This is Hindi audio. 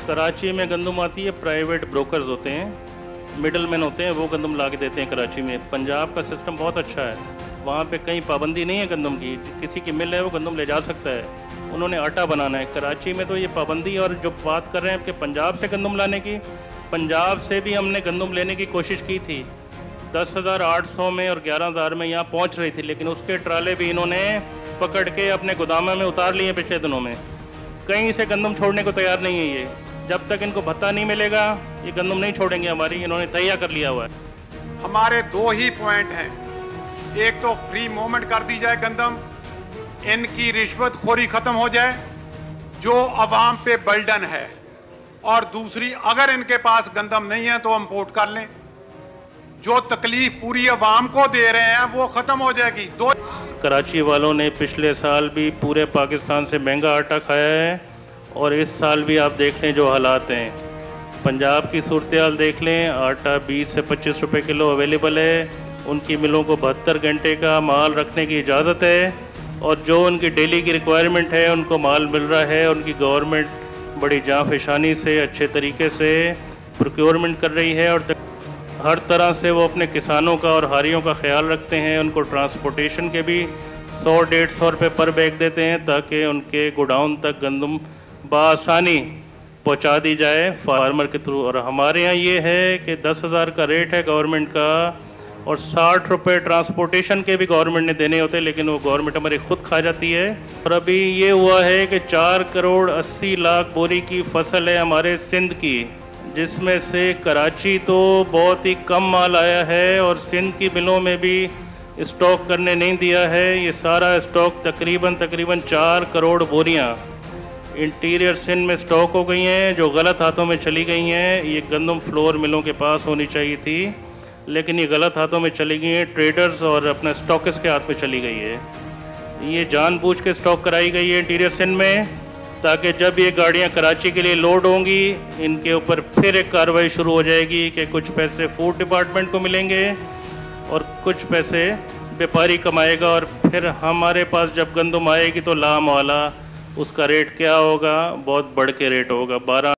कराची में गंदम आती है, प्राइवेट ब्रोकर्स होते हैं, मिडलमैन होते हैं, वो गंदम ला के देते हैं कराची में। पंजाब का सिस्टम बहुत अच्छा है, वहाँ पे कहीं पाबंदी नहीं है गंदम की, किसी की मिल है वो गंदम ले जा सकता है, उन्होंने आटा बनाना है। कराची में तो ये पाबंदी, और जो बात कर रहे हैं कि पंजाब से गंदम लाने की, पंजाब से भी हमने गंदम लेने की कोशिश की थी, 10,800 में और 11,000 में यहाँ पहुँच रही थी, लेकिन उसके ट्राले भी इन्होंने पकड़ के अपने गोदामा में उतार लिए पिछले दिनों में। कहीं से गंदम छोड़ने को तैयार नहीं है ये। जब तक इनको भत्ता नहीं मिलेगा ये गंदम नहीं छोड़ेंगे हमारी, इन्होंने तैयार कर लिया हुआ है। हमारे दो ही पॉइंट हैं, एक तो फ्री मूवमेंट कर दी जाए गंदम, इनकी रिश्वतखोरी खत्म हो जाए जो अवाम पे बर्डन है, और दूसरी अगर इनके पास गंदम नहीं है तो इंपोर्ट कर लें। जो तकलीफ पूरी अवाम को दे रहे हैं वो खत्म हो जाएगी। कराची वालों ने पिछले साल भी पूरे पाकिस्तान से महंगा आटा खाया है, और इस साल भी आप देख लें जो हालात हैं। पंजाब की सूरत हाल देख लें, आटा 20 से 25 रुपए किलो अवेलेबल है, उनकी मिलों को 72 घंटे का माल रखने की इजाज़त है, और जो उनकी डेली की रिक्वायरमेंट है उनको माल मिल रहा है। उनकी गवर्नमेंट बड़ी जाँफशानी से अच्छे तरीके से प्रोक्योरमेंट कर रही है, और हर तरह से वो अपने किसानों का और हारियों का ख्याल रखते हैं। उनको ट्रांसपोर्टेशन के भी 100-150 रुपये पर बैग देते हैं, ताकि उनके गोडाउन तक गंदम बआसानी पहुंचा दी जाए फार्मर के थ्रू। और हमारे यहाँ ये है कि 10,000 का रेट है गवर्नमेंट का, और 60 रुपये ट्रांसपोर्टेशन के भी गवर्नमेंट ने देने होते हैं, लेकिन वो गवर्नमेंट हमारी खुद खा जाती है। और अभी ये हुआ है कि 4 करोड़ 80 लाख बोरी की फसल है हमारे सिंध की, जिसमें से कराची तो बहुत ही कम माल आया है, और सिंध की मिलों में भी स्टॉक करने नहीं दिया है। ये सारा स्टॉक तकरीबन 4 करोड़ बोरियां इंटीरियर सिंध में स्टॉक हो गई हैं, जो गलत हाथों में चली गई हैं। ये गंदम फ्लोर मिलों के पास होनी चाहिए थी, लेकिन ये गलत हाथों में चली गई हैं, ट्रेडर्स और अपने स्टॉकिस्ट के हाथ में चली गई है। ये जानबूझ के स्टॉक कराई गई है इंटीरियर सिंध में, ताकि जब ये गाड़ियां कराची के लिए लोड होंगी, इनके ऊपर फिर एक कार्रवाई शुरू हो जाएगी कि कुछ पैसे फूड डिपार्टमेंट को मिलेंगे और कुछ पैसे व्यापारी कमाएगा, और फिर हमारे पास जब गंदम आएगी तो लाम वाला उसका रेट क्या होगा, बहुत बढ़ के रेट होगा। 12